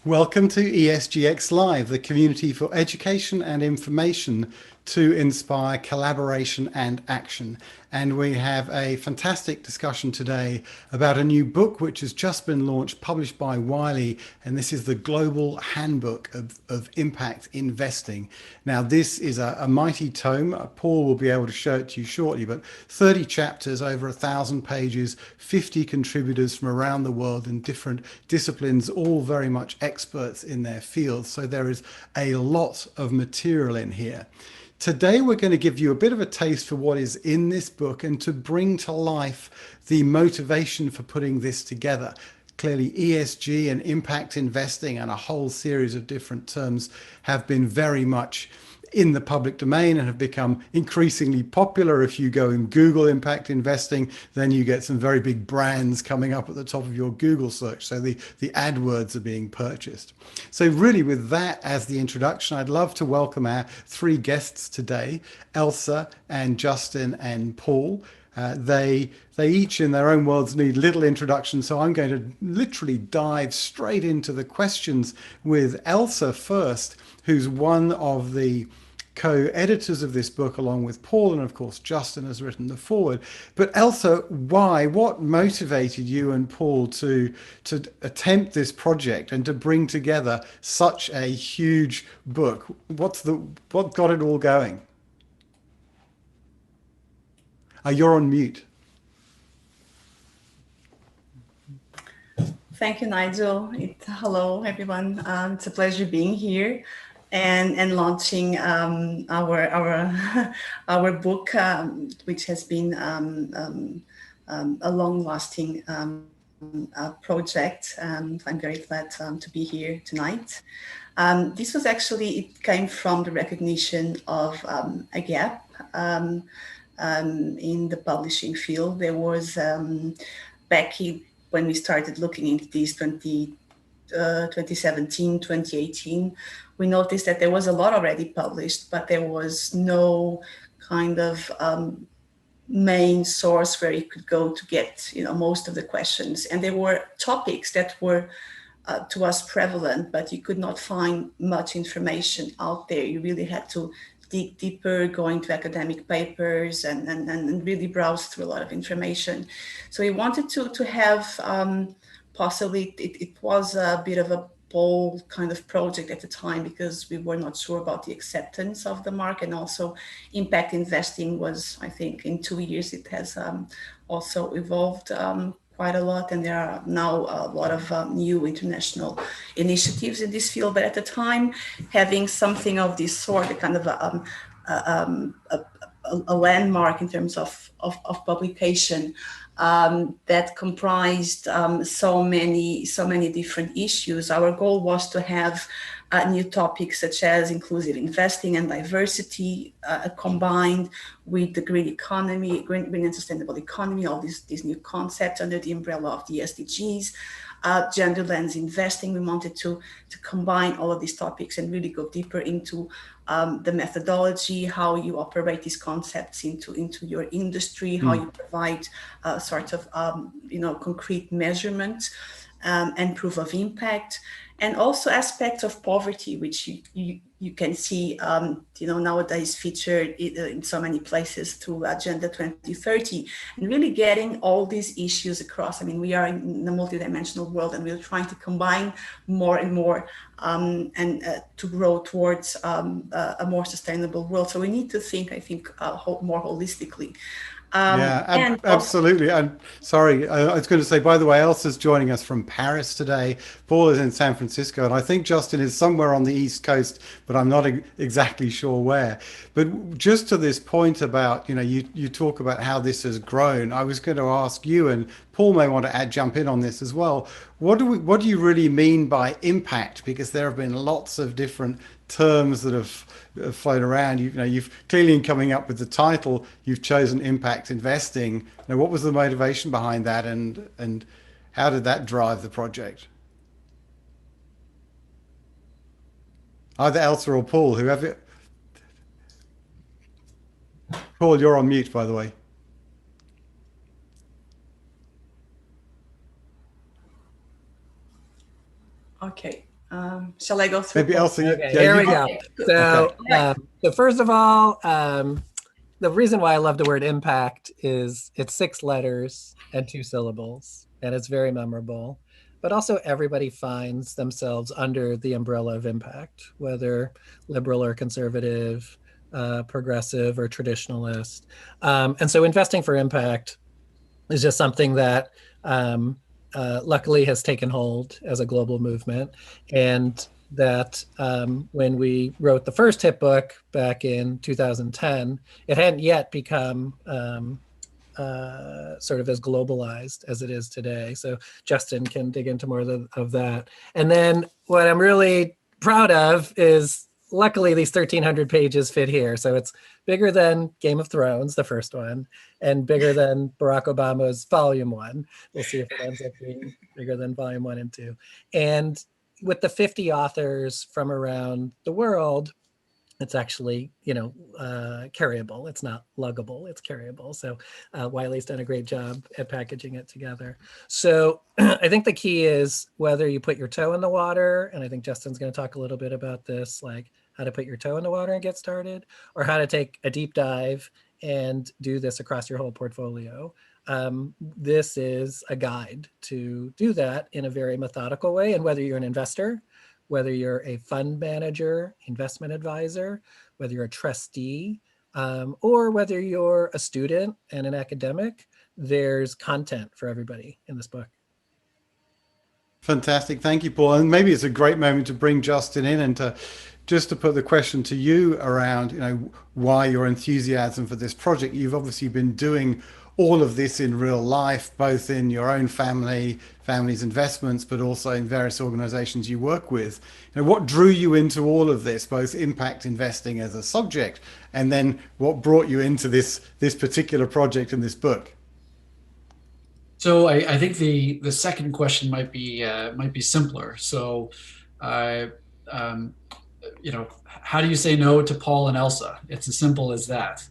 Welcome to ESGX Live, the community for education and information to inspire collaboration and action. And we have a fantastic discussion today about a new book which has just been launched, published by Wiley, and this is the Global Handbook of Impact Investing. Now, this is a mighty tome. Paul will be able to show it to you shortly, but 30 chapters, over 1,000 pages, 50 contributors from around the world in different disciplines, all very much experts in their field. So there is a lot of material in here. Today, we're going to give you a bit of a taste for what is in this book and to bring to life the motivation for putting this together. Clearly, ESG and impact investing and a whole series of different terms have been very much in the public domain and have become increasingly popular. If you go and Google impact investing, then you get some very big brands coming up at the top of your Google search. So the AdWords are being purchased. So really with that as the introduction, I'd love to welcome our three guests today, Elsa and Justin and Paul. They each in their own worlds need little introduction, so I'm going to literally dive straight into the questions with Elsa first, who's one of the co-editors of this book along with Paul, and of course Justin has written the foreword. But Elsa, why? What motivated you and Paul to attempt this project and to bring together such a huge book? What got it all going? You're on mute. Thank you, Nigel. Hello, everyone. It's a pleasure being here and launching our our book, which has been a long-lasting project. I'm very glad to be here tonight. This was actually, it came from the recognition of a gap in the publishing field. There was when we started looking into these 2017, 2018, we noticed that there was a lot already published, but there was no kind of main source where you could go to get, most of the questions. And there were topics that were to us prevalent, but you could not find much information out there. You really had to dig deeper, go into academic papers and really browse through a lot of information. So we wanted to have possibly, it was a bit of a bold kind of project at the time because we were not sure about the acceptance of the mark, and also impact investing was, I think, in 2 years it has also evolved quite a lot, and there are now a lot of new international initiatives in this field. But at the time, having something of this sort, a kind of a landmark in terms of publication that comprised so many different issues, our goal was to have new topics such as inclusive investing and diversity combined with the green economy, green and sustainable economy, all these new concepts under the umbrella of the SDGs. Gender lens investing, we wanted to combine all of these topics and really go deeper into the methodology, how you operate these concepts into your industry, how you provide sort of concrete measurement and proof of impact, and also aspects of poverty, which you can see nowadays featured in so many places through Agenda 2030, and really getting all these issues across. I mean, we are in a multidimensional world, and we're trying to combine more and more and to grow towards a more sustainable world. So we need to think, I think, more holistically. Absolutely. And sorry, I was going to say, by the way, Elsa's joining us from Paris today. Paul is in San Francisco, and I think Justin is somewhere on the East Coast, but I'm not exactly sure where. But just to this point about, you talk about how this has grown. I was going to ask you, and Paul may want to jump in on this as well. What do you really mean by impact? Because there have been lots of different terms that have flown around. You've clearly, in coming up with the title, you've chosen impact investing. Now, what was the motivation behind that, and how did that drive the project? Either Elsa or Paul, whoever. Paul, you're on mute, by the way. Okay. Shall I go through? Maybe Elsa, Okay, yeah, here you we go. Okay, good. So, Okay. so first of all, the reason why I love the word impact is it's 6 letters and 2 syllables, and it's very memorable. But also, everybody finds themselves under the umbrella of impact, whether liberal or conservative, progressive or traditionalist. And so, investing for impact is just something that luckily has taken hold as a global movement. And that when we wrote the first hit book back in 2010, it hadn't yet become sort of as globalized as it is today. So Justin can dig into more of that. And then what I'm really proud of is luckily these 1,300 pages fit here. So it's bigger than Game of Thrones, the first one, and bigger than Barack Obama's volume 1. We'll see if it ends up being bigger than volume 1 and 2. And with the 50 authors from around the world, it's actually, carryable. It's not luggable, it's carryable. So Wiley's done a great job at packaging it together. So I think the key is whether you put your toe in the water, and I think Justin's going to talk a little bit about this, like how to put your toe in the water and get started, or how to take a deep dive and do this across your whole portfolio. This is a guide to do that in a very methodical way. And whether you're an investor, whether you're a fund manager, investment advisor, whether you're a trustee, or whether you're a student and an academic, there's content for everybody in this book. Fantastic. Thank you, Paul. And maybe it's a great moment to bring Justin in and to put the question to you around, why your enthusiasm for this project. You've obviously been doing all of this in real life, both in your own family's investments, but also in various organizations you work with. What drew you into all of this, both impact investing as a subject, and then what brought you into this particular project in this book? So I think the second question might be simpler. So, how do you say no to Paul and Elsa? It's as simple as that.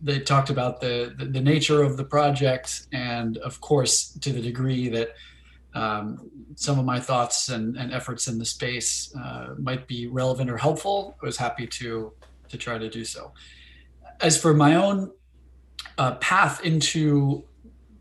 They talked about the nature of the project, and of course, to the degree that some of my thoughts and efforts in the space might be relevant or helpful, I was happy to try to do so. As for my own path into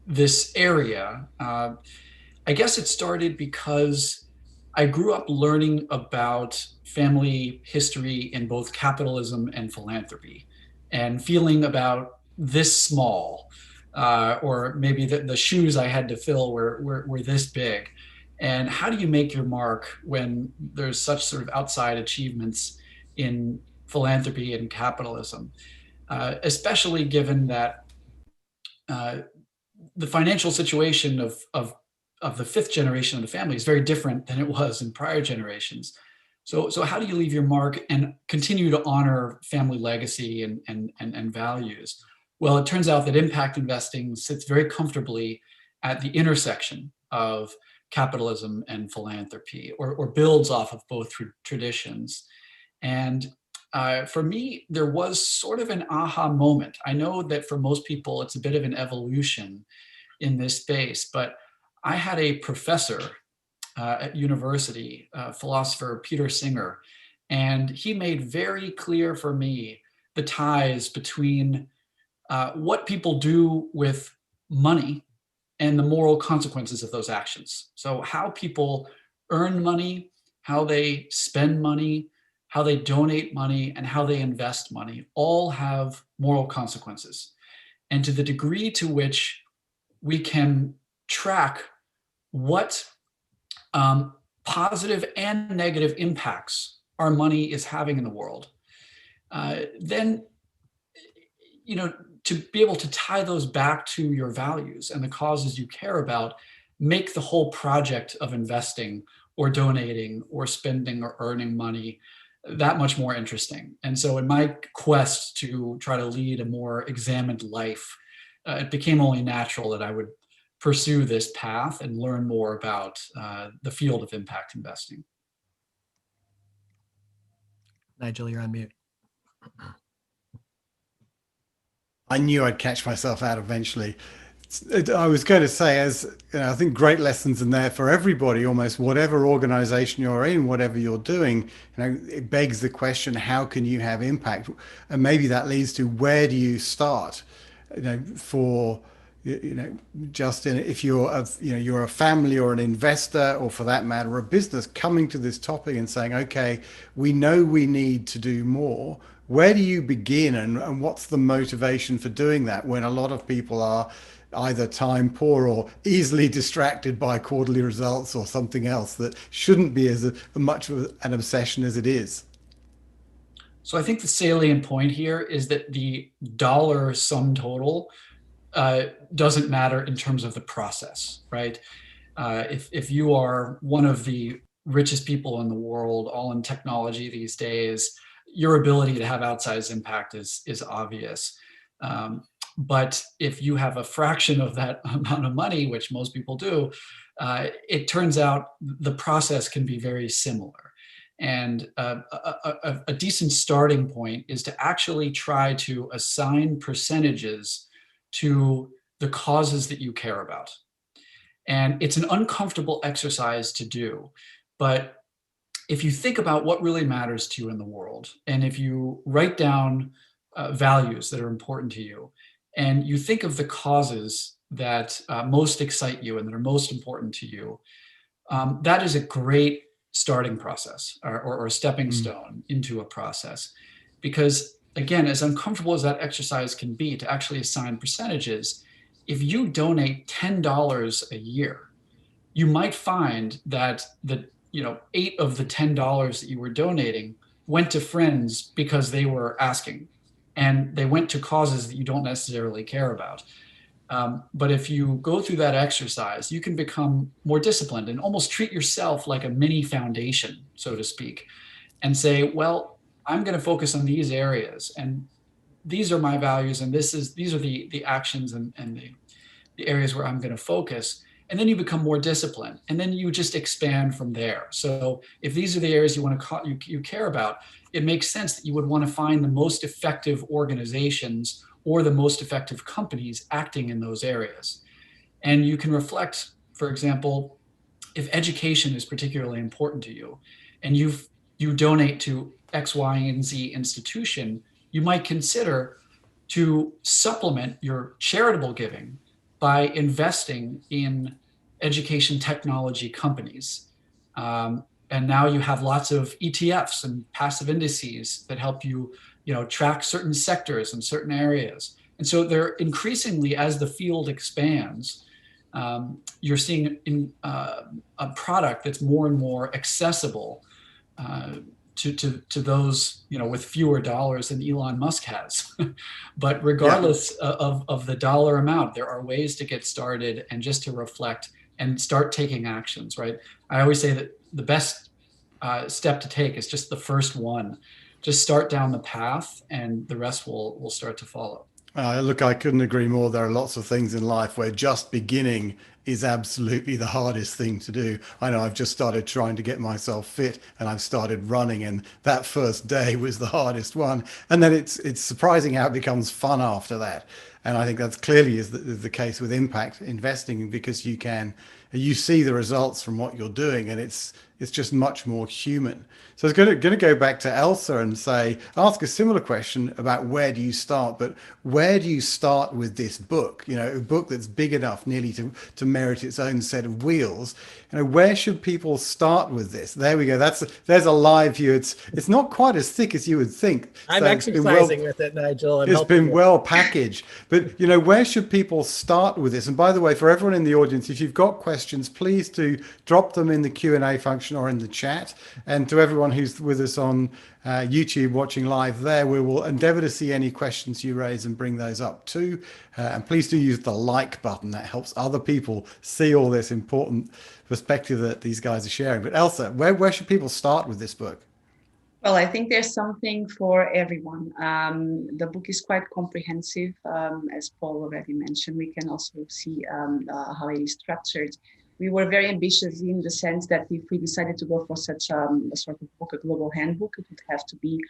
this area, I guess it started because I grew up learning about family history in both capitalism and philanthropy, and feeling about this small, or maybe the shoes I had to fill were this big. And how do you make your mark when there's such sort of outside achievements in philanthropy and capitalism, especially given that the financial situation of the fifth generation of the family is very different than it was in prior generations. So how do you leave your mark and continue to honor family legacy and values? Well, it turns out that impact investing sits very comfortably at the intersection of capitalism and philanthropy, or builds off of both traditions. And for me, there was sort of an aha moment. I know that for most people, it's a bit of an evolution in this space, but I had a professor at university, philosopher Peter Singer, and he made very clear for me the ties between what people do with money and the moral consequences of those actions. So how people earn money, how they spend money, how they donate money, and how they invest money all have moral consequences. And to the degree to which we can track what positive and negative impacts our money is having in the world, then, to be able to tie those back to your values and the causes you care about, make the whole project of investing or donating or spending or earning money that much more interesting. And so in my quest to try to lead a more examined life, it became only natural that I would pursue this path and learn more about the field of impact investing. Nigel, you're on mute. I knew I'd catch myself out eventually. I was going to say, as you know, I think great lessons in there for everybody, almost whatever organization you're in, whatever you're doing. You know, it begs the question, how can you have impact? And maybe that leads to, where do you start? You know, for you know, Justin, if you're a family or an investor, or for that matter, a business coming to this topic and saying, okay, we know we need to do more. Where do you begin, and what's the motivation for doing that when a lot of people are either time poor or easily distracted by quarterly results or something else that shouldn't be as much of an obsession as it is? So I think the salient point here is that the dollar sum total doesn't matter in terms of the process, right? If you are one of the richest people in the world, all in technology these days, your ability to have outsized impact is obvious. But if you have a fraction of that amount of money, which most people do, it turns out the process can be very similar. And a decent starting point is to actually try to assign percentages to the causes that you care about. And it's an uncomfortable exercise to do, but if you think about what really matters to you in the world, and if you write down values that are important to you, and you think of the causes that most excite you and that are most important to you, that is a great starting process, or a stepping stone into a process. Because again, as uncomfortable as that exercise can be to actually assign percentages, if you donate $10 a year, you might find that 8 of the $10 that you were donating went to friends because they were asking, and they went to causes that you don't necessarily care about. But if you go through that exercise, you can become more disciplined and almost treat yourself like a mini foundation, so to speak, and say, well, I'm going to focus on these areas, and these are my values, and these are the actions and the areas where I'm going to focus. And then you become more disciplined, and then you just expand from there. So if these are the areas you care about, it makes sense that you would want to find the most effective organizations or the most effective companies acting in those areas. And you can reflect, for example, if education is particularly important to you, and you donate to X, Y, and Z institution, you might consider to supplement your charitable giving by investing in education technology companies. And now you have lots of ETFs and passive indices that help you, track certain sectors and certain areas. And so they're increasingly, as the field expands, you're seeing a product that's more and more accessible to those, with fewer dollars than Elon Musk has. But regardless of the dollar amount, there are ways to get started and just to reflect and start taking actions, right? I always say that the best step to take is just the first one. Just start down the path, and the rest will start to follow. Look, I couldn't agree more. There are lots of things in life where just beginning is absolutely the hardest thing to do. I know I've just started trying to get myself fit, and I've started running, and that first day was the hardest one. And then it's surprising how it becomes fun after that. And I think that's clearly is the case with impact investing, because you see the results from what you're doing, and it's just much more human. So I was going to go back to Elsa and ask a similar question about where do you start, but where do you start with this book? A book that's big enough nearly to merit its own set of wheels. Where should people start with this? There we go. There's a live view. It's not quite as thick as you would think. I'm exercising with it, Nigel. It's been well packaged. But where should people start with this? And by the way, for everyone in the audience, if you've got questions, please do drop them in the Q&A function or in the chat. And to everyone who's with us on YouTube watching live there, we will endeavor to see any questions you raise and bring those up too. And please do use the like button. That helps other people see all this important perspective that these guys are sharing. But Elsa, where should people start with this book? Well, I think there's something for everyone. The book is quite comprehensive, as Paul already mentioned. We can also see how it is structured. We were very ambitious in the sense that if we decided to go for such a sort of book, a global handbook, it would have to be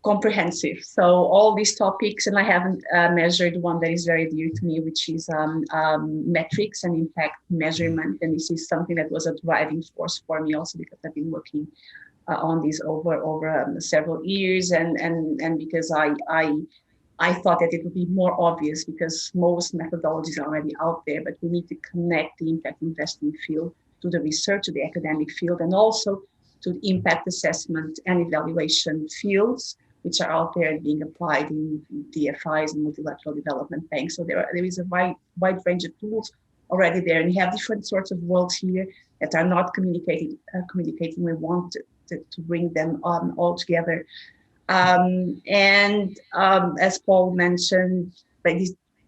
comprehensive. So all these topics, and I haven't measured one that is very dear to me, which is metrics and impact measurement. And this is something that was a driving force for me also, because I've been working on this over several years, and because I thought that it would be more obvious, because most methodologies are already out there, but we need to connect the impact investing field to the research, to the academic field, and also to the impact assessment and evaluation fields, which are out there and being applied in DFIs and multilateral development banks. So there is a wide range of tools already there, and you have different sorts of worlds here that are not communicating. We want to bring them all together. As Paul mentioned, like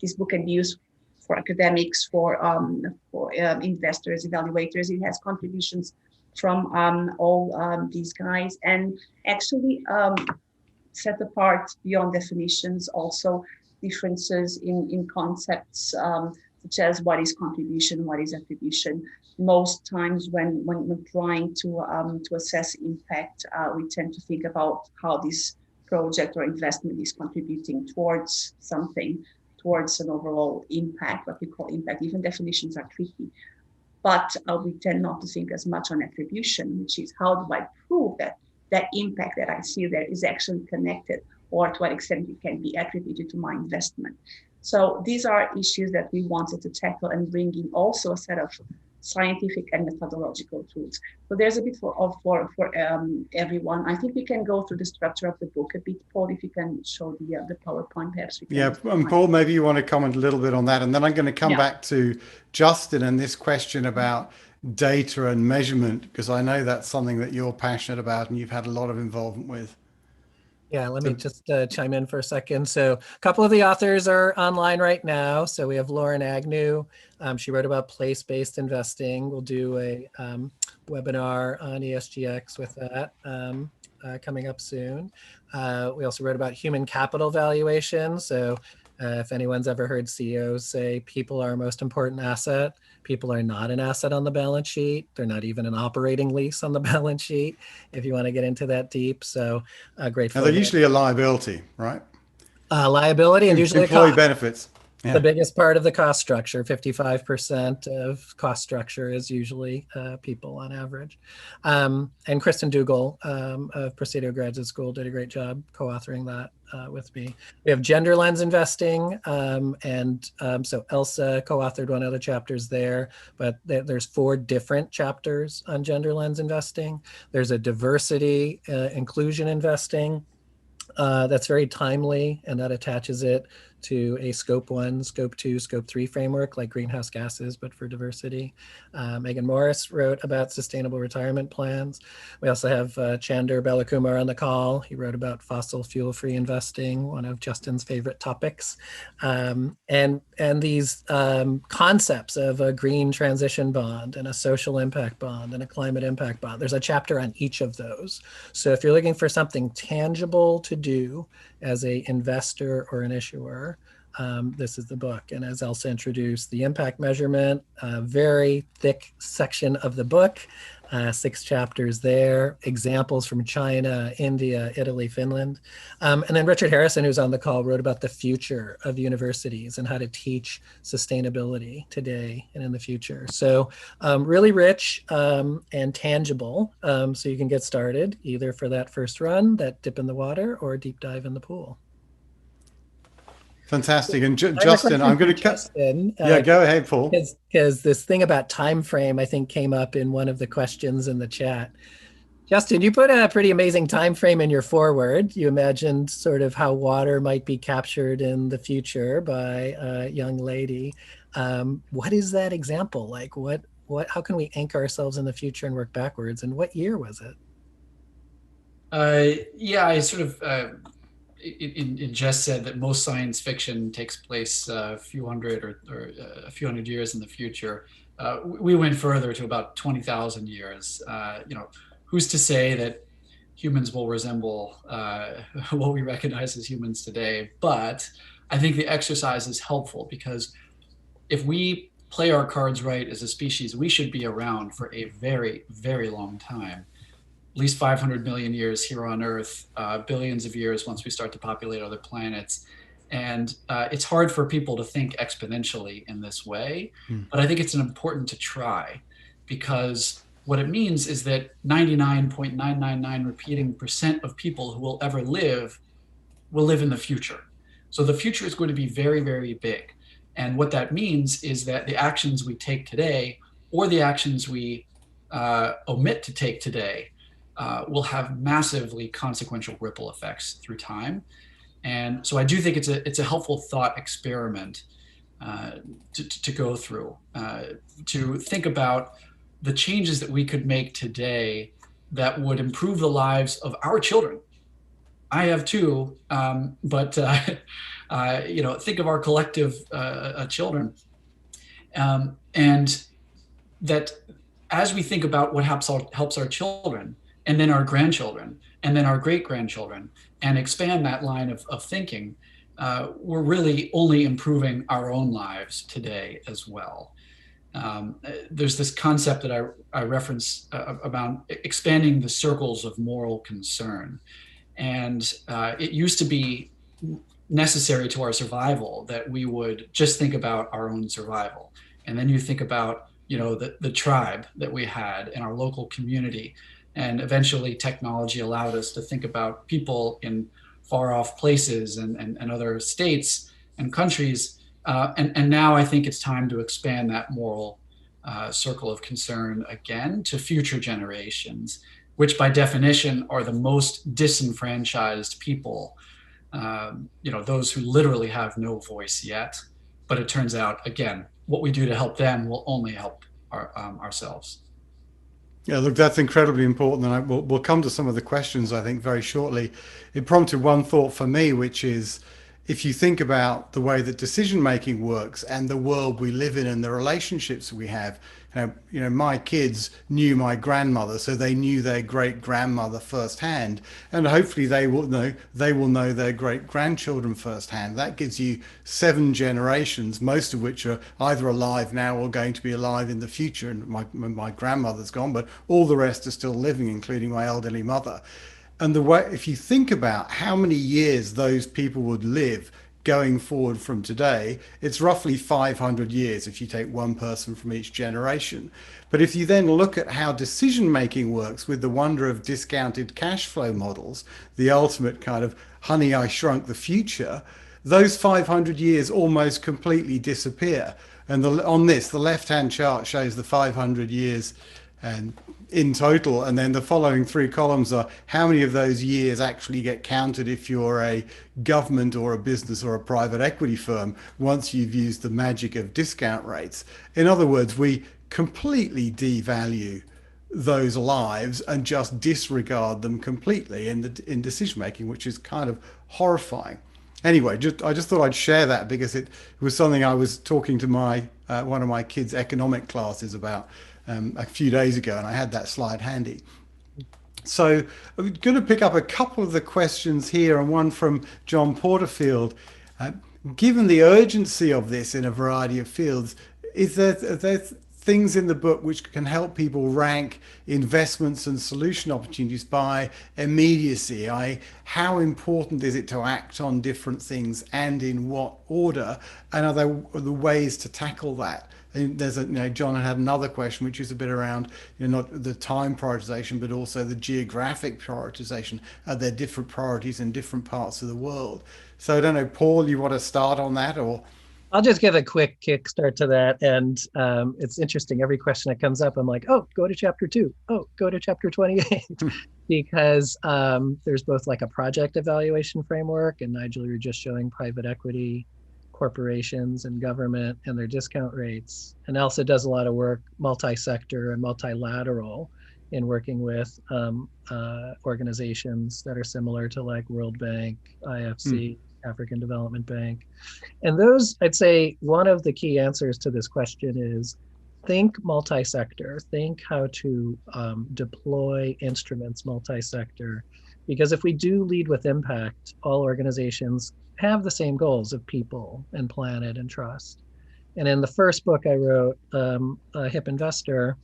this book can be used for academics, for investors, evaluators. It has contributions from all these guys, and actually set apart beyond definitions also differences in concepts, such as what is contribution, what is attribution. Most times when we're trying to assess impact, we tend to think about how this project or investment is contributing towards something, towards an overall impact, what we call impact. Even definitions are tricky. But we tend not to think as much on attribution, which is how do I prove that impact that I see there is actually connected, or to what extent it can be attributed to my investment. So these are issues that we wanted to tackle and bring in also a set of scientific and methodological tools. So there's a bit for everyone. I think we can go through the structure of the book a bit. Paul, if you can show the PowerPoint, perhaps. Yeah, and Paul, maybe you want to comment a little bit on that, and then I'm going to come back to Justin and this question about data and measurement, because I know that's something that you're passionate about and you've had a lot of involvement with. Yeah, let me just chime in for a second. So a couple of the authors are online right now. So we have Lauren Agnew. She wrote about place-based investing. We'll do a webinar on ESGX with that coming up soon. We also wrote about human capital valuation. So if anyone's ever heard CEOs say people are our most important asset, people are not an asset on the balance sheet. They're not even an operating lease on the balance sheet, if you want to get into that deep. So great. Now, they're usually a liability, right? Liability and usually employee benefits. Yeah. The biggest part of the cost structure, 55% of cost structure is usually people on average. And Kristen Dougal of Presidio Graduate School did a great job co-authoring that with me. We have gender lens investing, so Elsa co-authored one of the chapters there, but there's 4 different chapters on gender lens investing. There's a diversity inclusion investing that's very timely, and that attaches it to a scope 1, scope 2, scope 3 framework like greenhouse gases, but for diversity. Megan Morais wrote about sustainable retirement plans. We also have Chander Balakumar on the call. He wrote about fossil fuel-free investing, one of Justin's favorite topics. And these concepts of a green transition bond and a social impact bond and a climate impact bond, there's a chapter on each of those. So if you're looking for something tangible to do as an investor or an issuer, this is the book. And as Elsa introduced, the impact measurement, a very thick section of the book, 6 chapters there, examples from China, India, Italy, Finland. And then Richard Harrison, who's on the call, wrote about the future of universities and how to teach sustainability today and in the future. So really rich and tangible, so you can get started either for that first run, that dip in the water, or a deep dive in the pool. Fantastic. And Justin, I'm going to Justin, go ahead, Paul. Because this thing about time frame, I think, came up in one of the questions in the chat. Justin, you put a pretty amazing time frame in your foreword. You imagined sort of how water might be captured in the future by a young lady. What is that example? Like, how can we anchor ourselves in the future and work backwards? And what year was it? I sort of it just said that most science fiction takes place a few hundred or a few hundred years in the future. We went further to about 20,000 years. Who's to say that humans will resemble what we recognize as humans today? But I think the exercise is helpful, because if we play our cards right as a species, we should be around for a very, very long time. at least 500 million years here on Earth, billions of years once we start to populate other planets. And it's hard for people to think exponentially in this way, but I think it's important to try, because what it means is that 99.999 repeating percent of people who will ever live will live in the future. So the future is going to be very, very big. And what that means is that the actions we take today, or the actions we omit to take today, will have massively consequential ripple effects through time. And so I do think it's a helpful thought experiment to go through, to think about the changes that we could make today that would improve the lives of our children. I have two, but think of our collective children, and that as we think about what helps our children, and then our grandchildren, and then our great-grandchildren, and expand that line of thinking, we're really only improving our own lives today as well. There's this concept that I reference about expanding the circles of moral concern. And it used to be necessary to our survival that we would just think about our own survival. And then you think about, the tribe that we had in our local community. And eventually technology allowed us to think about people in far off places and other states and countries. And now I think it's time to expand that moral circle of concern again to future generations, which by definition are the most disenfranchised people, those who literally have no voice yet. But it turns out, again, what we do to help them will only help ourselves. Yeah, look, that's incredibly important. And we'll come to some of the questions, I think, very shortly. It prompted one thought for me, which is, if you think about the way that decision making works and the world we live in and the relationships we have, my kids knew my grandmother, so they knew their great grandmother firsthand, and hopefully they will know their great grandchildren firsthand. That gives you 7 generations, most of which are either alive now or going to be alive in the future. And my grandmother's gone, but all the rest are still living, including my elderly mother. And if you think about how many years those people would live going forward from today, it's roughly 500 years if you take one person from each generation. But if you then look at how decision making works with the wonder of discounted cash flow models, the ultimate kind of honey, I shrunk the future, those 500 years almost completely disappear. And on this, the left-hand chart shows the 500 years and in total, and then the following 3 columns are how many of those years actually get counted if you're a government or a business or a private equity firm once you've used the magic of discount rates. In other words, we completely devalue those lives and just disregard them completely in decision making, which is kind of horrifying. Anyway, I just thought I'd share that because it was something I was talking to one of my kids' economic classes about a few days ago, and I had that slide handy. So I'm going to pick up a couple of the questions here, and one from John Porterfield. Given the urgency of this in a variety of fields, is there things in the book which can help people rank investments and solution opportunities by immediacy? How important is it to act on different things and in what order? And are there the ways to tackle that? And there's John had another question, which is a bit around, not the time prioritization, but also the geographic prioritization. Are there different priorities in different parts of the world? So I don't know, Paul, you want to start on that, or? I'll just give a quick kickstart to that. And it's interesting. Every question that comes up, I'm like, oh, go to chapter 2. Oh, go to chapter 28. Because there's both like a project evaluation framework, and Nigel, you're just showing private equity, corporations and government and their discount rates. And Elsa does a lot of work, multi-sector and multilateral, in working with organizations that are similar to like World Bank, IFC, African Development Bank. And those, I'd say one of the key answers to this question is think multi-sector, think how to deploy instruments multi-sector. Because if we do lead with impact, all organizations have the same goals of people and planet and trust. And in the first book I wrote, Hip Investor,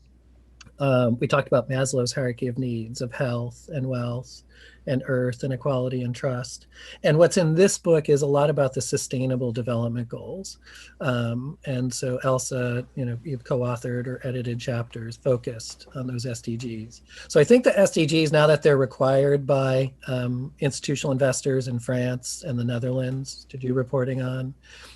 We talked about Maslow's hierarchy of needs of health and wealth and earth and equality and trust. And what's in this book is a lot about the sustainable development goals. And so Elsa, you've co-authored or edited chapters focused on those SDGs. So I think the SDGs, now that they're required by institutional investors in France and the Netherlands to do reporting on,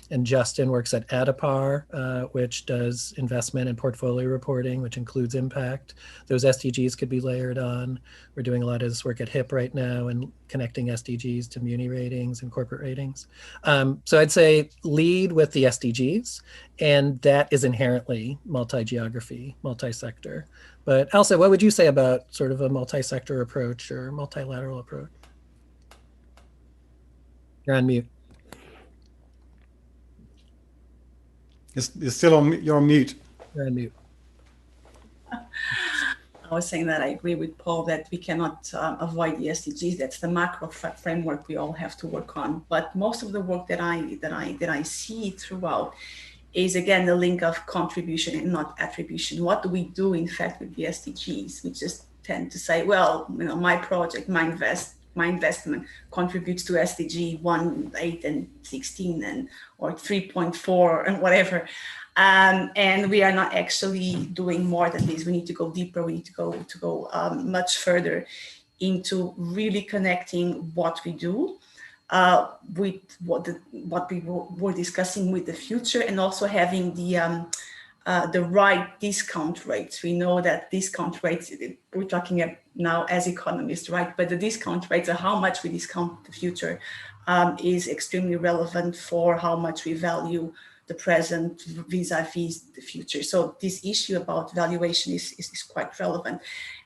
and Justin works at Adipar, which does investment and portfolio reporting, which includes impact. Those SDGs could be layered on. We're doing a lot of this work at HIP right now and connecting SDGs to muni ratings and corporate ratings. So I'd say lead with the SDGs, and that is inherently multi-geography, multi-sector. But Elsa, what would you say about sort of a multi-sector approach or multilateral approach? You're on mute. You're still on. You're on mute. You're on mute. I was saying that I agree with Paul that we cannot avoid the SDGs. That's the macro framework we all have to work on. But most of the work that I see throughout is, again, the link of contribution and not attribution. What do we do, in fact, with the SDGs? We just tend to say, well, my project, my investment contributes to SDG 1, 8, and 16, or 3.4 and whatever. And we are not actually doing more than this. We need to go deeper. We need to go much further into really connecting what we do with what we were discussing with the future, and also having the right discount rates. We know that discount rates, we're talking now as economists, right? But the discount rates, or how much we discount the future, is extremely relevant for how much we value the present vis-a-vis the future. So this issue about valuation is quite relevant.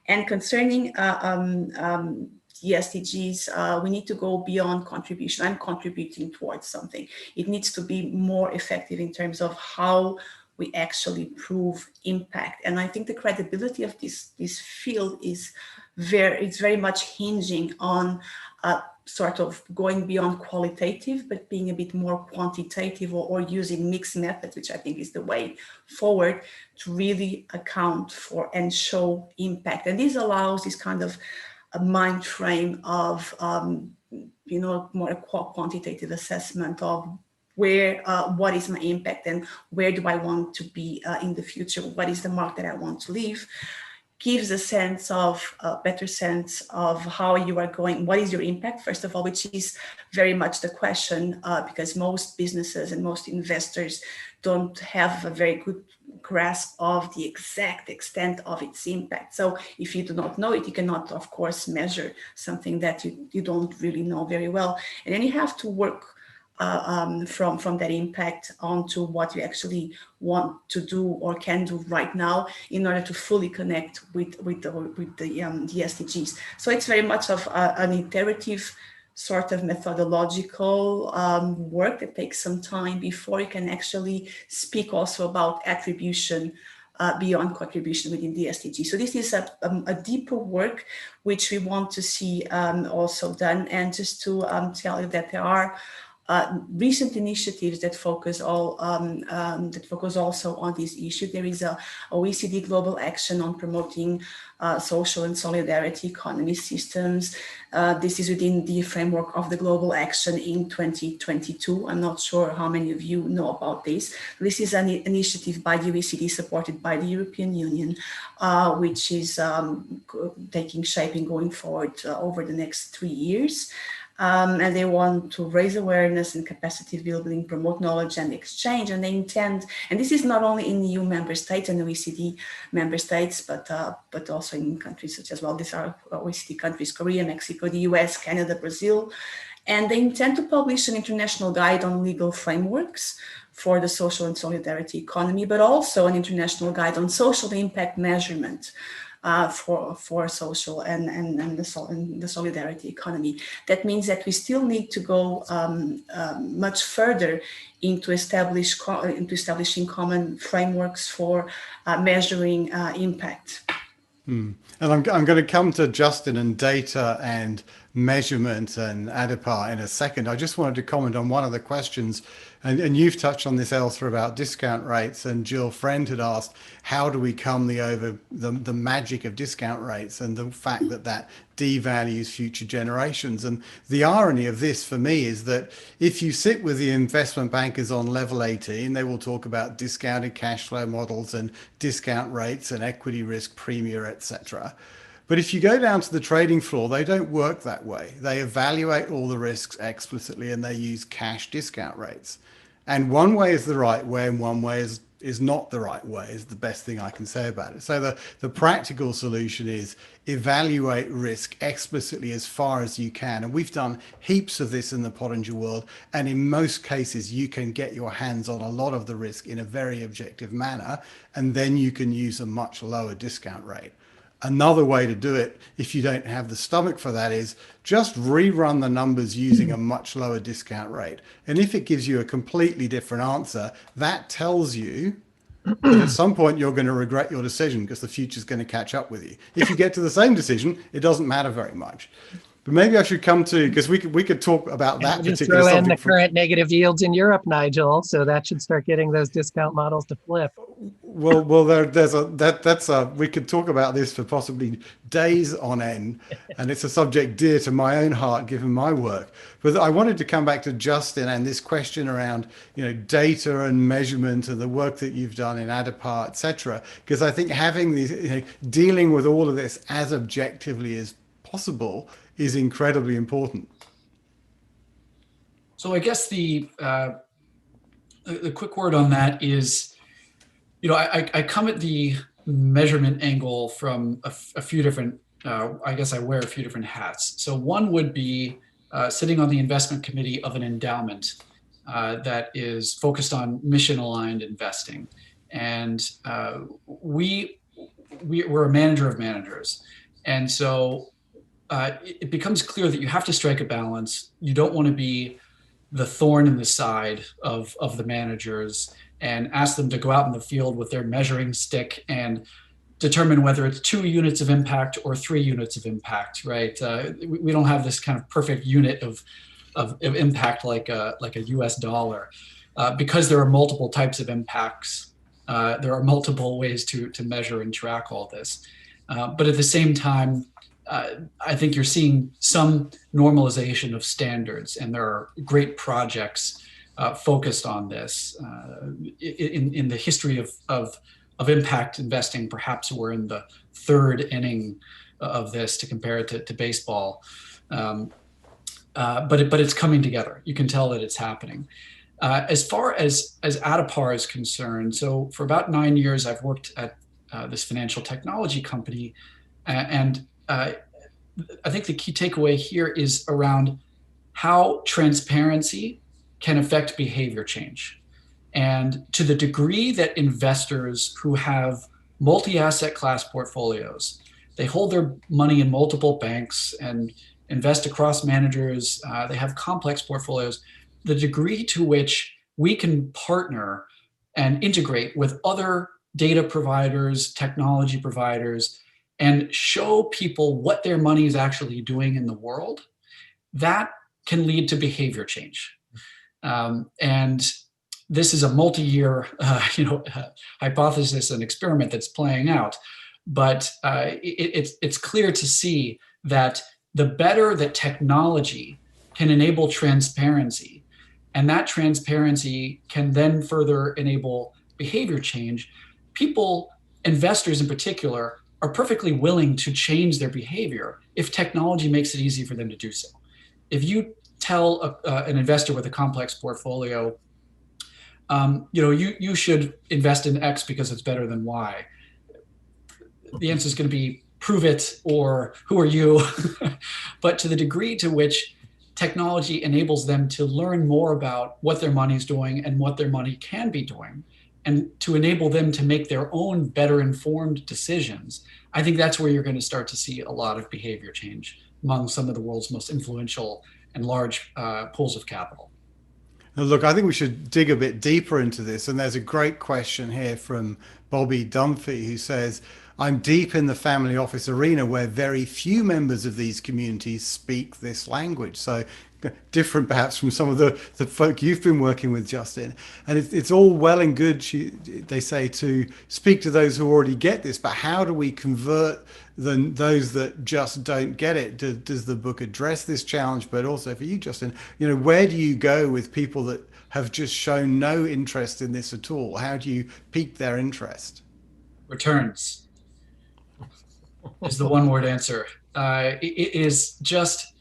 And concerning the SDGs, we need to go beyond contribution. I'm contributing towards something. It needs to be more effective in terms of how we actually prove impact. And I think the credibility of this field is very much hinging on sort of going beyond qualitative, but being a bit more quantitative, or using mixed methods, which I think is the way forward to really account for and show impact. And this allows this kind of a mind frame of, more quantitative assessment of where, what is my impact, and where do I want to be in the future? What is the mark that I want to leave? Gives a better sense of how you are going, what is your impact, first of all, which is very much the question, because most businesses and most investors don't have a very good grasp of the exact extent of its impact. So if you do not know it, you cannot, of course, measure something that you don't really know very well. And then you have to work from that impact onto what you actually want to do or can do right now in order to fully connect with the SDGs. So it's very much of an iterative sort of methodological work that takes some time before you can actually speak also about attribution beyond contribution within the SDG. So this is a deeper work which we want to see also done. And just to tell you that there are recent initiatives that focus also on this issue. There is a OECD global action on promoting social and solidarity economy systems. This is within the framework of the global action in 2022. I'm not sure how many of you know about this. This is an initiative by the OECD, supported by the European Union, which is taking shape and going forward over the next 3 years. And they want to raise awareness and capacity building, promote knowledge and exchange. And they intend, and this is not only in EU member states and OECD member states, but also in countries such as, well, these are OECD countries, Korea, Mexico, the US, Canada, Brazil. And they intend to publish an international guide on legal frameworks for the social and solidarity economy, but also an international guide on social impact measurement for social and the solidarity economy. That means that we still need to go much further into establishing common frameworks for measuring impact. And I'm going to come to Justin and data and measurement and Adipart in a second. I just wanted to comment on one of the questions, and you've touched on this, Elsa, about discount rates, and Jill Friend had asked, how do we come over the magic of discount rates and the fact that that devalues future generations? And the irony of this for me is that if you sit with the investment bankers on level 18, they will talk about discounted cash flow models and discount rates and equity risk premia, etc. But if you go down to the trading floor, they don't work that way. They evaluate all the risks explicitly and they use cash discount rates. And one way is the right way and one way is not the right way, is the best thing I can say about it. So the practical solution is evaluate risk explicitly as far as you can. And we've done heaps of this in the Pottinger world. And in most cases, you can get your hands on a lot of the risk in a very objective manner. And then you can use a much lower discount rate. Another way to do it, if you don't have the stomach for that, is just rerun the numbers using a much lower discount rate. And if it gives you a completely different answer, that tells you that at some point you're going to regret your decision because the future's going to catch up with you. If you get to the same decision, it doesn't matter very much. But maybe I should come to, because we could talk about that just particular throw in subject. the current negative yields in Europe, Nigel. So that should start getting those discount models to flip. Well, we could talk about this for possibly days on end, and it's a subject dear to my own heart given my work. But I wanted to come back to Justin and this question around, data and measurement and the work that you've done in Adipart, etc. Because I think having these, dealing with all of this as objectively as possible is incredibly important. So I guess the quick word on that is, I come at the measurement angle from a few different, I guess I wear a few different hats. So one would be sitting on the investment committee of an endowment that is focused on mission-aligned investing. And we're a manager of managers. And so it becomes clear that you have to strike a balance. You don't want to be the thorn in the side of the managers and ask them to go out in the field with their measuring stick and determine whether it's 2 units of impact or 3 units of impact, right? We don't have this kind of perfect unit of impact like a US dollar. Because there are multiple types of impacts, there are multiple ways to measure and track all this. But at the same time, I think you're seeing some normalization of standards, and there are great projects focused on this. In the history of impact investing, perhaps we're in the 3rd inning of this to compare it to baseball. But it's coming together. You can tell that it's happening. As far as Adipart is concerned, so for about 9 years, I've worked at this financial technology company, and I think the key takeaway here is around how transparency can affect behavior change. And to the degree that investors who have multi-asset class portfolios, they hold their money in multiple banks and invest across managers, they have complex portfolios, the degree to which we can partner and integrate with other data providers, technology providers, and show people what their money is actually doing in the world, that can lead to behavior change. And this is a multi-year hypothesis and experiment that's playing out. But it's clear to see that the better that technology can enable transparency, and that transparency can then further enable behavior change, people, investors in particular, are perfectly willing to change their behavior if technology makes it easy for them to do so. If you tell an investor with a complex portfolio, you should invest in X because it's better than Y, the answer is going to be prove it, or who are you? But to the degree to which technology enables them to learn more about what their money is doing and what their money can be doing, and to enable them to make their own better informed decisions, I think that's where you're going to start to see a lot of behavior change among some of the world's most influential and large pools of capital. Now, look, I think we should dig a bit deeper into this. And there's a great question here from Bobby Dunphy, who says, I'm deep in the family office arena where very few members of these communities speak this language. So different perhaps from some of the folk you've been working with, Justin. And it's all well and good, they say, to speak to those who already get this, but how do we convert those that just don't get it? Does the book address this challenge? But also for you, Justin, where do you go with people that have just shown no interest in this at all? How do you pique their interest? Returns is the one word answer. It is just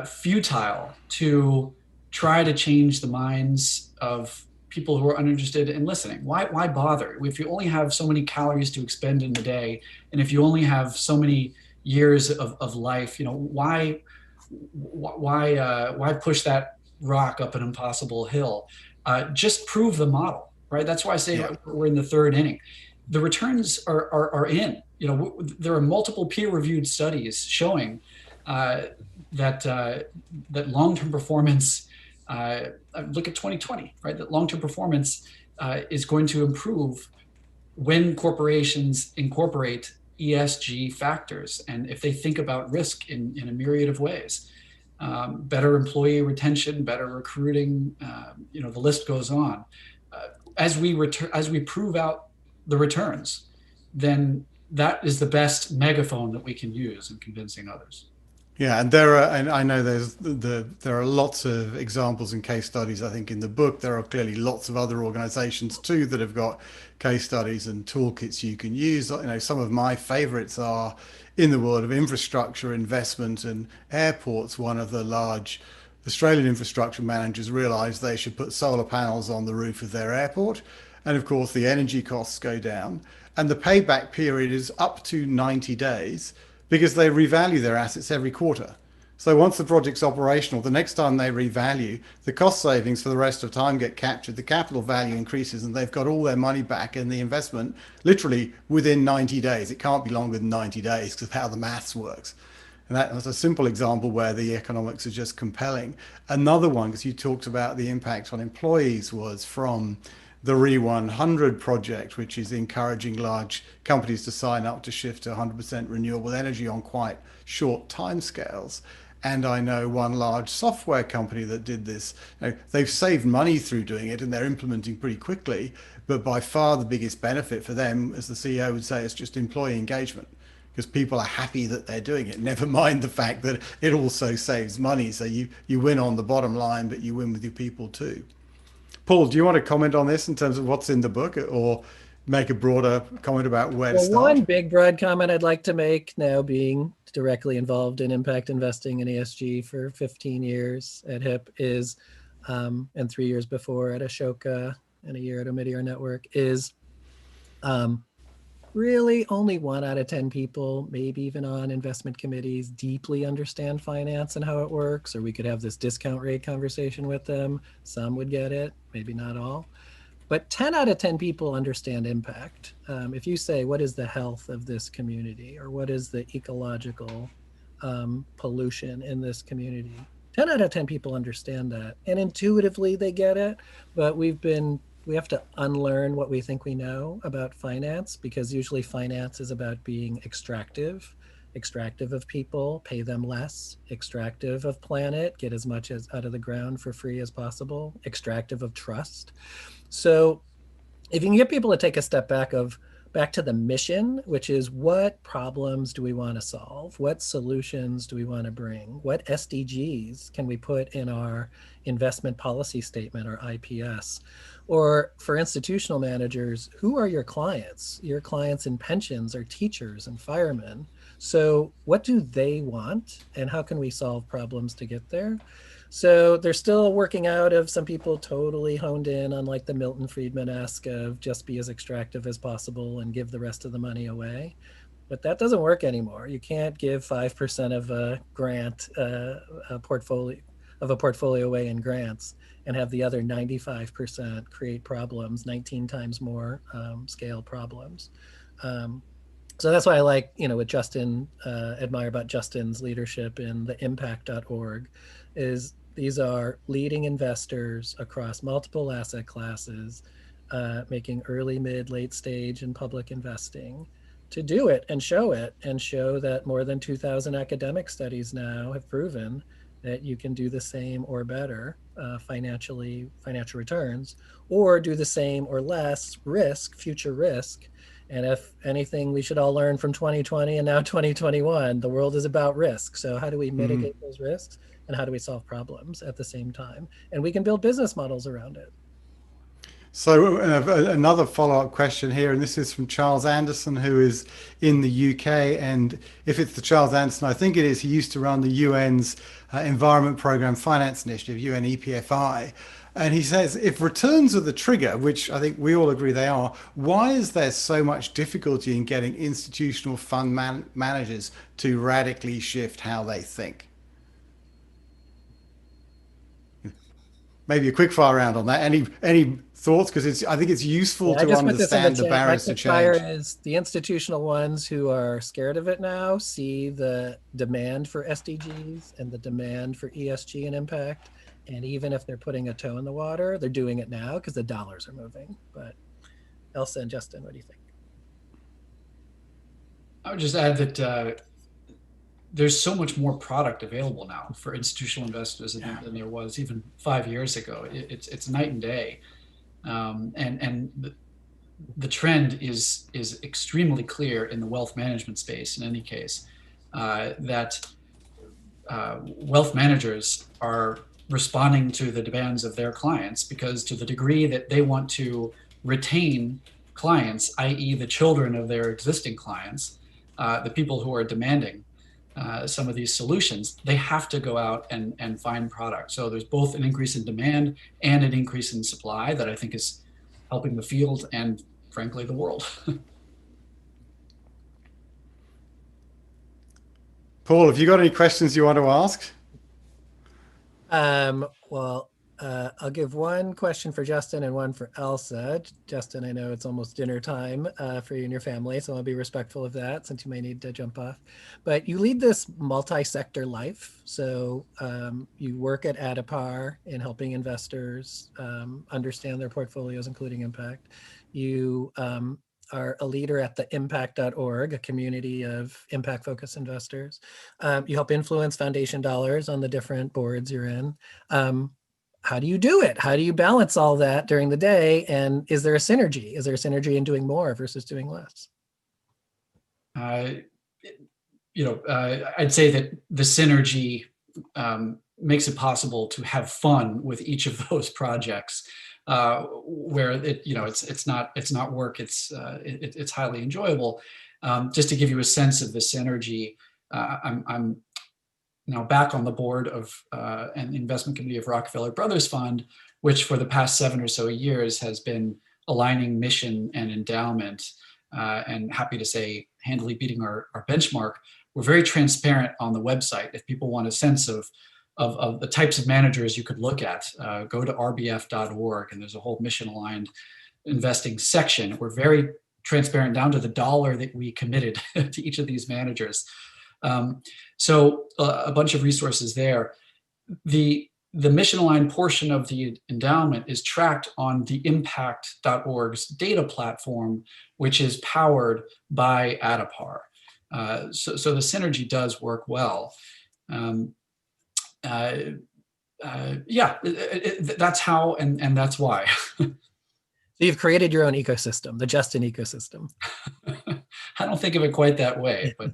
futile to try to change the minds of people who are uninterested in listening. Why bother? If you only have so many calories to expend in a day, and if you only have so many years of life, why push that rock up an impossible hill? Just prove the model, right? That's why I say we're in the third inning. The returns are in. There are multiple peer-reviewed studies showing that long-term performance. Look at 2020, right? That long-term performance is going to improve when corporations incorporate ESG factors, and if they think about risk in a myriad of ways. Better employee retention, better recruiting, the list goes on. As we prove out the returns, then that is the best megaphone that we can use in convincing others. Yeah, and I know there are lots of examples and case studies. I think in the book there are clearly lots of other organizations too that have got case studies and toolkits you can use. Some of my favorites are in the world of infrastructure investment and airports. One of the large Australian infrastructure managers realized they should put solar panels on the roof of their airport, and of course the energy costs go down, and the payback period is up to 90 days. Because they revalue their assets every quarter. So once the project's operational, the next time they revalue, the cost savings for the rest of time get captured, the capital value increases, and they've got all their money back in the investment literally within 90 days. It can't be longer than 90 days because of how the maths works. And that was a simple example where the economics are just compelling. Another one, because you talked about the impact on employees, was from the RE100 project, which is encouraging large companies to sign up to shift to 100% renewable energy on quite short timescales. And I know one large software company that did this. They've saved money through doing it and they're implementing pretty quickly. But by far the biggest benefit for them, as the CEO would say, is just employee engagement, because people are happy that they're doing it. Never mind the fact that it also saves money. So you win on the bottom line, but you win with your people too. Paul, do you want to comment on this in terms of what's in the book, or make a broader comment about where to start? One big broad comment I'd like to make, now being directly involved in impact investing and ESG for 15 years at HIP, is, and 3 years before at Ashoka and a year at Omidyar Network, is really only 1 out of 10 people, maybe even on investment committees, deeply understand finance and how it works. Or we could have this discount rate conversation with them. Some would get it, maybe not all. But 10 out of 10 people understand impact. If you say, what is the health of this community, or what is the ecological pollution in this community, 10 out of 10 people understand that. And intuitively they get it, but we have to unlearn what we think we know about finance, because usually finance is about being extractive of people, pay them less, extractive of planet, get as much as out of the ground for free as possible, extractive of trust. So if you can get people to take a step back to the mission, which is, what problems do we want to solve? What solutions do we want to bring? What SDGs can we put in our investment policy statement, or IPS? Or for institutional managers, who are your clients? Your clients in pensions are teachers and firemen. So what do they want, and how can we solve problems to get there? So they're still working out of some people totally honed in on like the Milton Friedman-esque of just be as extractive as possible and give the rest of the money away. But that doesn't work anymore. You can't give 5% of a grant, a portfolio away in grants, and have the other 95% create problems, 19 times more scale problems. So that's why I like, with Justin, admire about Justin's leadership in the impact.org, is These are leading investors across multiple asset classes, making early, mid, late stage and public investing to do it and show that more than 2,000 academic studies now have proven that you can do the same or better financial returns, or do the same or less future risk. And if anything, we should all learn from 2020 and now 2021, the world is about risk. So how do we mitigate those risks, and how do we solve problems at the same time? And we can build business models around it. So another follow-up question here, and this is from Charles Anderson, who is in the UK. And if it's the Charles Anderson, I think it is, he used to run the UN's Environment Programme Finance Initiative, UNEPFI. And he says, if returns are the trigger, which I think we all agree they are, why is there so much difficulty in getting institutional fund managers to radically shift how they think? Maybe a quick fire round on that. Any thoughts? Because I think it's useful to understand the barriers to change. Is the institutional ones who are scared of it now see the demand for SDGs and the demand for ESG and impact. And even if they're putting a toe in the water, they're doing it now because the dollars are moving. But Elsa and Justin, what do you think? I would just add that there's so much more product available now for institutional investors than there was even 5 years ago. It's night and day, and the trend is extremely clear in the wealth management space. In any case, that wealth managers are responding to the demands of their clients, because to the degree that they want to retain clients, i.e. the children of their existing clients, the people who are demanding some of these solutions, they have to go out and find product. So there's both an increase in demand and an increase in supply that I think is helping the field and, frankly, the world. Paul, have you got any questions you want to ask? I'll give one question for Justin and one for Elsa. Justin, I know it's almost dinner time for you and your family, so I'll be respectful of that since you may need to jump off. But you lead this multi-sector life. So you work at Adipar in helping investors understand their portfolios, including impact. You are a leader at the impact.org, a community of impact-focused investors. You help influence foundation dollars on the different boards you're in. How do you do it? How do you balance all that during the day? And is there a synergy? Is there a synergy in doing more versus doing less? I'd say that the synergy makes it possible to have fun with each of those projects, where it's not work. It's highly enjoyable. Just to give you a sense of the synergy, I'm now back on the board of an investment committee of Rockefeller Brothers Fund, which for the past 7 or so years has been aligning mission and endowment, and happy to say handily beating our benchmark. We're very transparent on the website. If people want a sense of the types of managers you could look at, go to rbf.org, and there's a whole mission aligned investing section. We're very transparent down to the dollar that we committed to each of these managers. So a bunch of resources there. The mission-aligned portion of the endowment is tracked on the impact.org's data platform, which is powered by Adipar. So the synergy does work well. That's how and that's why. So you've created your own ecosystem, the Justin ecosystem. I don't think of it quite that way, but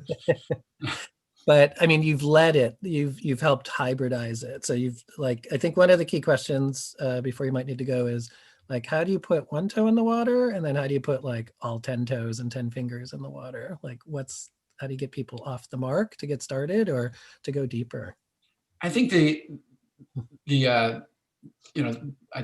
but I mean, you've led it. You've helped hybridize it. So I think one of the key questions before you might need to go is how do you put one toe in the water, and then how do you put all 10 toes and 10 fingers in the water? How do you get people off the mark to get started or to go deeper? I think I'd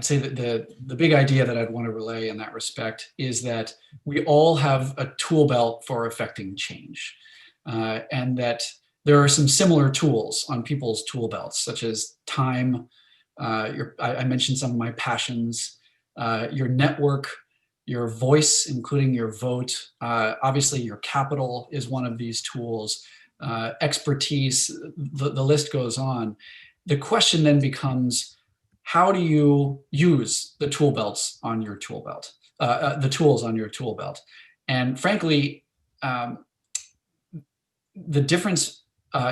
say that the big idea that I'd want to relay in that respect is that we all have a tool belt for affecting change, and that there are some similar tools on people's tool belts, such as time. I mentioned some of my passions, your network, your voice, including your vote. Obviously, your capital is one of these tools. Expertise, the list goes on. the question then becomes, how do you use the tool belts on your tool belt, the tools on your tool belt? And frankly, the difference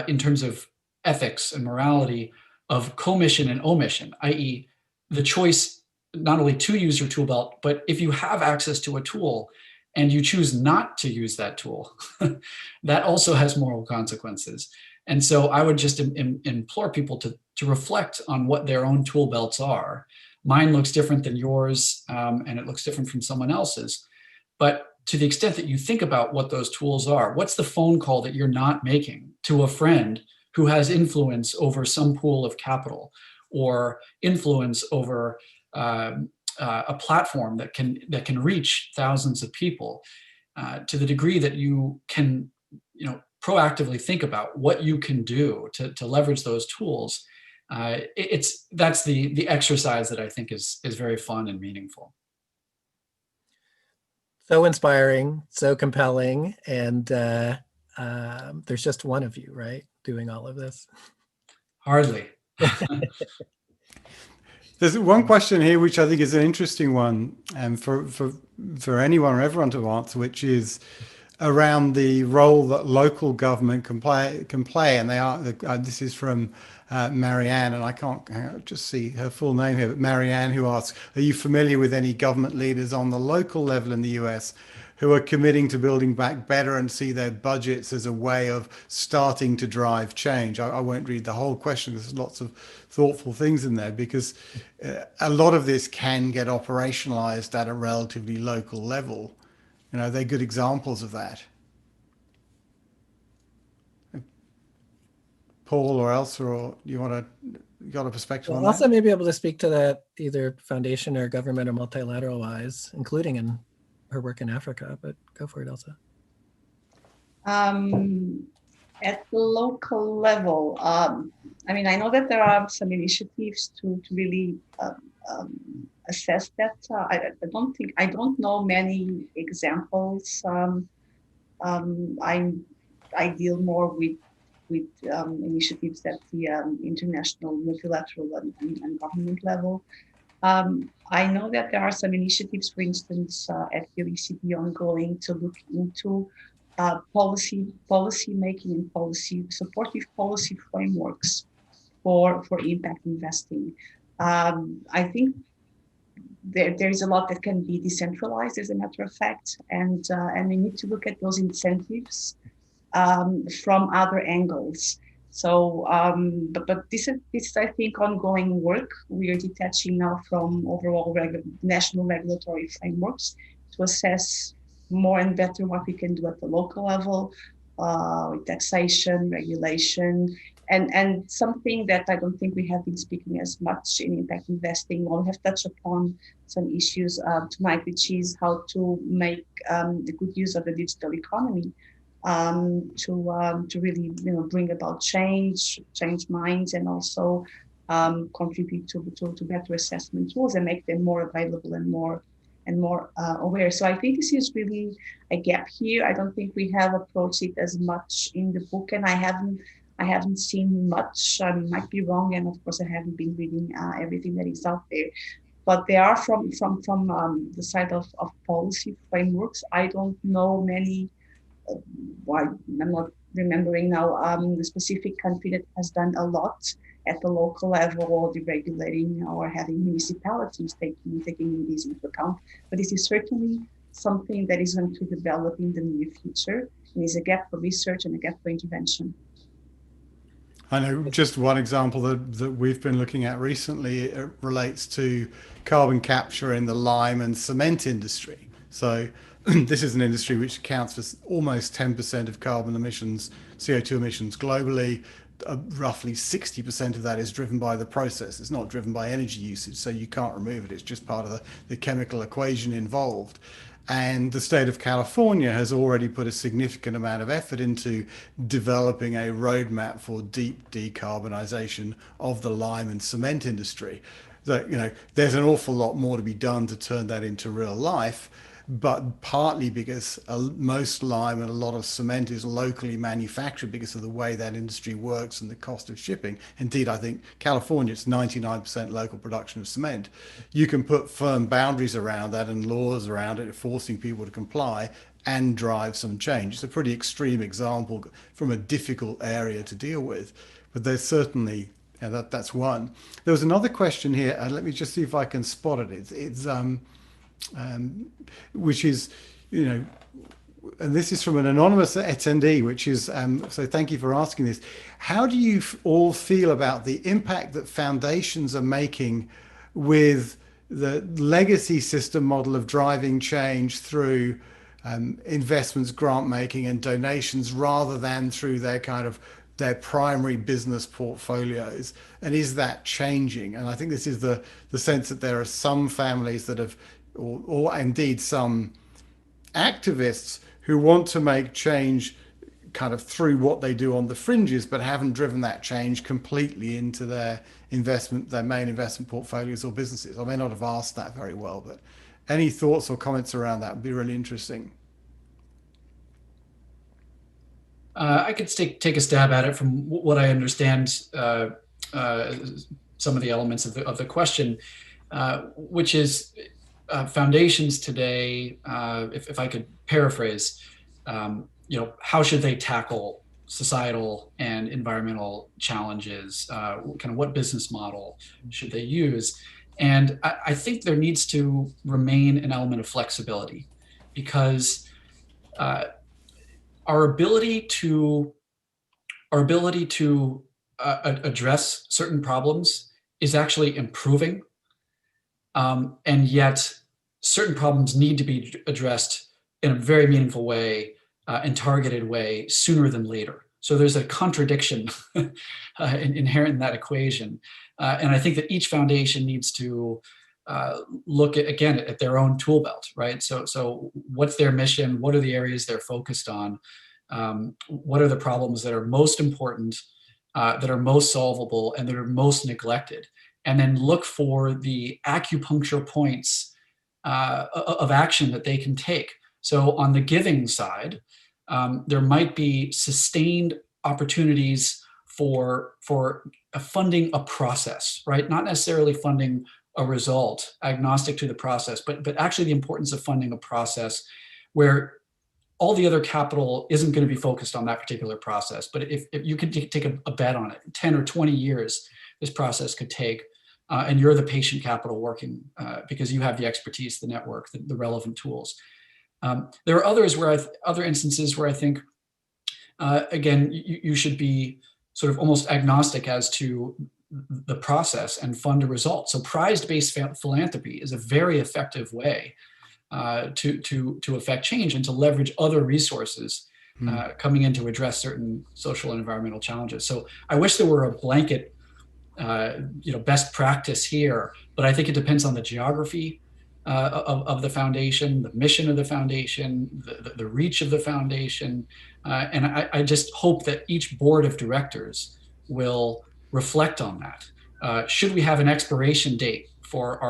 in terms of ethics and morality of commission and omission, i.e. the choice not only to use your tool belt, but if you have access to a tool and you choose not to use that tool, that also has moral consequences. And so I would just implore people to reflect on what their own tool belts are. Mine looks different than yours, and it looks different from someone else's. But to the extent that you think about what those tools are, what's the phone call that you're not making to a friend who has influence over some pool of capital, or influence over a platform that can reach thousands of people, to the degree that you can, proactively think about what you can do to leverage those tools. That's the exercise that I think is very fun and meaningful. So inspiring, so compelling, and there's just one of you, right, doing all of this? Hardly. There's one question here which I think is an interesting one, for anyone or everyone to answer, which is around the role that local government can play. And this is from Marianne, and I can't just see her full name here, but Marianne, who asks, are you familiar with any government leaders on the local level in the US who are committing to building back better and see their budgets as a way of starting to drive change? I won't read the whole question. There's lots of thoughtful things in there, because a lot of this can get operationalized at a relatively local level. They're good examples of that. Paul or Elsa, or you got a perspective on that? Elsa may be able to speak to that either foundation or government or multilateral wise, including in her work in Africa, but go for it, Elsa. At the local level, I know that there are some initiatives to really assess that. I don't know many examples. I deal more with initiatives at the international, multilateral, and government level. I know that there are some initiatives, for instance, at the OECD ongoing, to look into policy making and supportive policy frameworks for impact investing. I think there is a lot that can be decentralized, as a matter of fact, and we need to look at those incentives from other angles. So, but this is, I think, ongoing work. We are detaching now from overall national regulatory frameworks to assess more and better what we can do at the local level, with taxation, regulation, and something that I don't think we have been speaking as much in impact investing. We'll have touched upon some issues tonight, which is how to make the good use of the digital economy to really bring about change minds, and also contribute to better assessment tools and make them more available and more aware. So I think this is really a gap here. I don't think we have approached it as much in the book, and I haven't seen much. I might be wrong, and of course I haven't been reading everything that is out there. But they are from the side of policy frameworks. I don't know many. I'm not remembering now the specific country that has done a lot at the local level, or deregulating, or having municipalities taking these into account. But this is certainly something that is going to develop in the near future, and is a gap for research and a gap for intervention. I know just one example that we've been looking at recently, it relates to carbon capture in the lime and cement industry. So this is an industry which accounts for almost 10% of carbon emissions, CO2 emissions globally. Roughly 60% of that is driven by the process. It's not driven by energy usage, so you can't remove it. It's just part of the chemical equation involved. And the state of California has already put a significant amount of effort into developing a roadmap for deep decarbonization of the lime and cement industry. So, there's an awful lot more to be done to turn that into real life. but partly because most lime and a lot of cement is locally manufactured because of the way that industry works and the cost of shipping. Indeed, I think California, it's 99% local production of cement. You can put firm boundaries around that and laws around it, forcing people to comply and drive some change. It's a pretty extreme example from a difficult area to deal with, but there's certainly, that's one. There was another question here, and let me just see if I can spot it. It's which is, and this is from an anonymous attendee, which is, so thank you for asking this. How do you all feel about the impact that foundations are making with the legacy system model of driving change through investments, grant making and donations rather than through their primary business portfolios? And is that changing? And I think this is the sense that there are some families that have, or indeed some activists who want to make change kind of through what they do on the fringes, but haven't driven that change completely into their main investment portfolios or businesses. I may not have asked that very well, but any thoughts or comments around that would be really interesting. I could take a stab at it from what I understand, some of the elements of the question, which is foundations today, if I could paraphrase, how should they tackle societal and environmental challenges? Kind of what business model should they use? And I think there needs to remain an element of flexibility, because our ability to address certain problems is actually improving, and yet certain problems need to be addressed in a very meaningful way and targeted way sooner than later. So there's a contradiction inherent in that equation, and I think that each foundation needs to look at their own tool belt, right? So what's their mission? What are the areas they're focused on? What are the problems that are most important, that are most solvable, and that are most neglected? And then look for the acupuncture points of action that they can take. So on the giving side, there might be sustained opportunities for funding a process, right? Not necessarily funding a result, agnostic to the process, but actually the importance of funding a process where all the other capital isn't going to be focused on that particular process. But if you could take a bet on it, 10 or 20 years this process could take, and you're the patient capital working because you have the expertise, the network, the relevant tools. There are other instances where I think, again, you should be sort of almost agnostic as to the process and fund a result. So prize-based philanthropy is a very effective way to affect change and to leverage other resources coming in to address certain social and environmental challenges. So I wish there were a blanket, best practice here, but I think it depends on the geography of the foundation, the mission of the foundation, the reach of the foundation, and I just hope that each board of directors will reflect on that. Should we have an expiration date for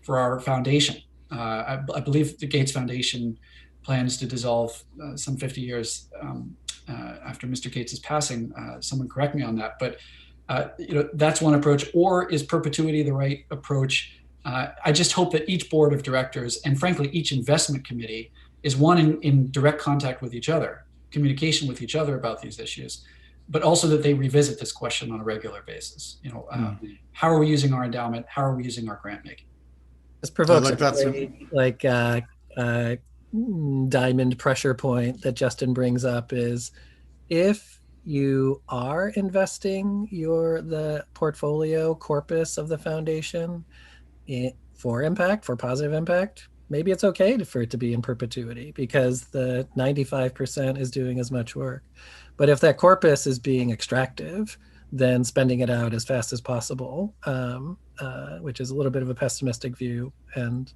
our foundation? I believe the Gates Foundation plans to dissolve some 50 years after Mr. Gates' passing. Someone correct me on that, but that's one approach. Or is perpetuity the right approach? I just hope that each board of directors, and frankly, each investment committee, is one in direct contact with each other, communication with each other about these issues, but also that they revisit this question on a regular basis. How are we using our endowment? How are we using our grant making? This provokes a diamond pressure point that Justin brings up is, if you are investing the portfolio corpus of the foundation for impact, for positive impact, maybe it's okay for it to be in perpetuity because the 95% is doing as much work. But if that corpus is being extractive, then spending it out as fast as possible, which is a little bit of a pessimistic view, and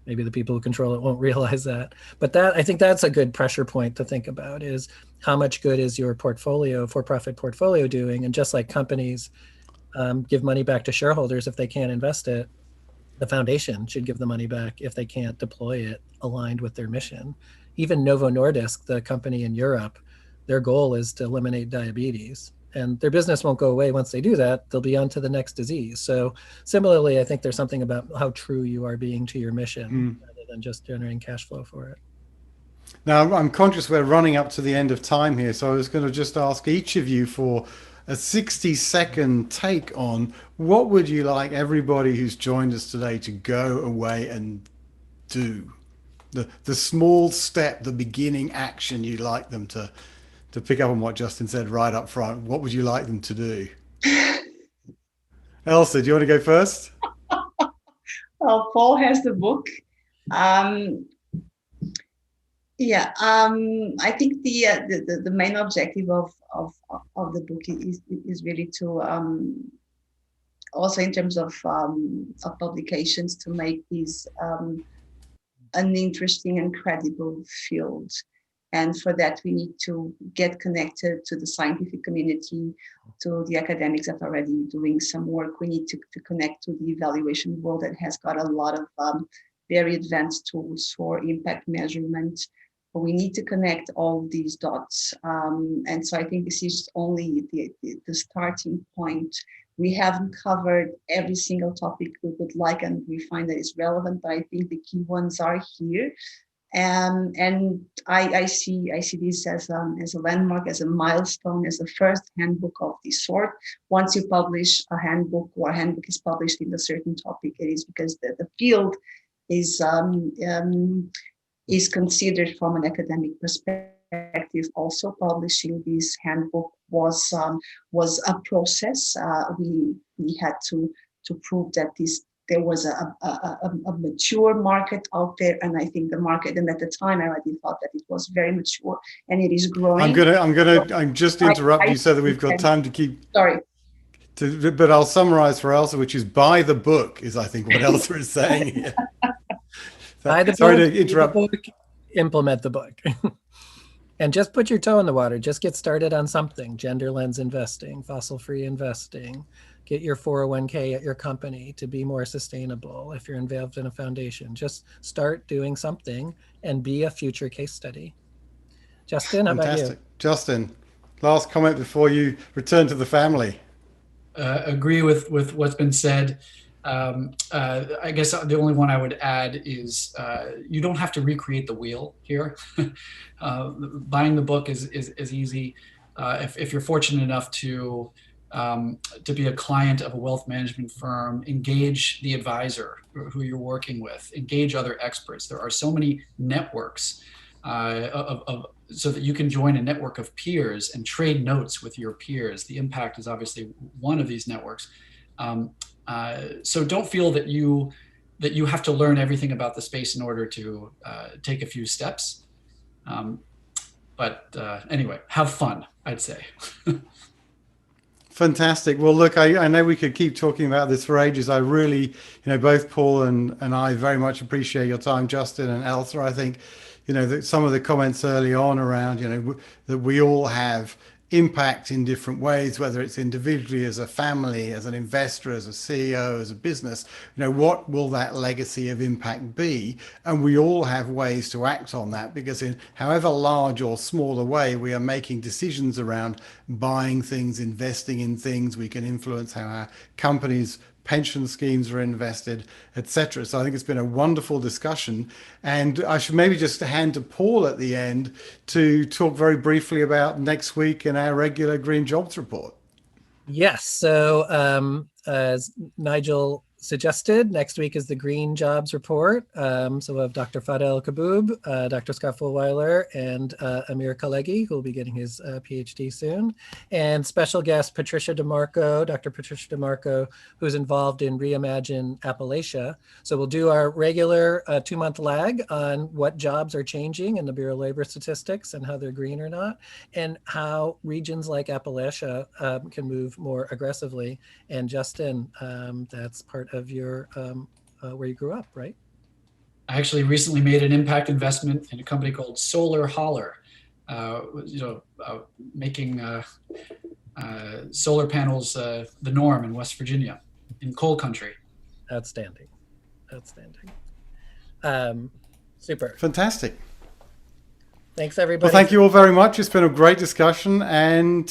maybe the people who control it won't realize that. But I think that's a good pressure point to think about, is how much good is your portfolio, for-profit portfolio, doing? And just like companies give money back to shareholders if they can't invest it, the foundation should give the money back if they can't deploy it aligned with their mission. Even Novo Nordisk, the company in Europe, their goal is to eliminate diabetes. And their business won't go away once they do that. They'll be on to the next disease. So similarly, I think there's something about how true you are being to your mission rather than just generating cash flow for it. Now, I'm conscious we're running up to the end of time here, so I was going to just ask each of you for a 60-second take on what would you like everybody who's joined us today to go away and do? The small step, the beginning action you'd like them to pick up on what Justin said right up front. What would you like them to do? Elsa, do you want to go first? Well, Paul has the book. I think the main objective of the book is really to also in terms of publications to make this an interesting and credible field. And for that, we need to get connected to the scientific community, to the academics that are already doing some work. We need to connect to the evaluation world that has got a lot of very advanced tools for impact measurement. But we need to connect all these dots. And so I think this is only the starting point. We haven't covered every single topic we would like, and we find that it's relevant, but I think the key ones are here. And I see this as a landmark, as a milestone, as the first handbook of this sort. Once you publish a handbook, or a handbook is published in a certain topic, it is because the field is considered from an academic perspective. Also, publishing this handbook was a process. We had to prove that there was a mature market out there, and I think the market, and at the time I already thought that it was very mature, and it is growing. I'm just interrupt you so that we've got time to keep. Sorry. But I'll summarize for Elsa, which is buy the book, is I think what Elsa is saying here. Buy the Sorry book, to interrupt. read the book, implement the book. And just put your toe in the water. Just get started on something. Gender lens investing, fossil-free investing. Get your 401k at your company to be more sustainable if you're involved in a foundation. Just start doing something and be a future case study. Justin, how about you? Justin, last comment before you return to the family. Agree with what's been said. I guess the only one I would add is you don't have to recreate the wheel here. Buying the book is easy. If you're fortunate enough to be a client of a wealth management firm, engage the advisor who you're working with, engage other experts. There are so many networks so that you can join a network of peers and trade notes with your peers. The Impact is obviously one of these networks. So don't feel that you have to learn everything about the space in order to take a few steps. But anyway, have fun, I'd say. Fantastic. Well, look, I know we could keep talking about this for ages. I really, both Paul and I very much appreciate your time, Justin and Elsa. I think, some of the comments early on around, that we all have impact in different ways, whether it's individually, as a family, as an investor, as a CEO, as a business. What will that legacy of impact be? And we all have ways to act on that, because in however large or small a way we are making decisions around buying things, investing in things, we can influence how our companies' pension schemes are invested, etc. So I think it's been a wonderful discussion, and I should maybe just hand to Paul at the end to talk very briefly about next week in our regular Green Jobs Report. Yes. So as Nigel suggested, next week is the Green Jobs Report. So we'll have Dr. Fadel Kaboub, Dr. Scott Fulweiler, and Amir Khalegi, who will be getting his PhD soon. And special guest Patricia DeMarco, Dr. Patricia DeMarco, who's involved in Reimagine Appalachia. So we'll do our regular 2-month lag on what jobs are changing in the Bureau of Labor Statistics and how they're green or not, and how regions like Appalachia can move more aggressively. And Justin, that's part of your where you grew up, right? I actually recently made an impact investment in a company called Solar Holler, making solar panels the norm in West Virginia, in coal country. Outstanding. Outstanding. Super. Fantastic. Thanks, everybody. Well, thank you all very much. It's been a great discussion, and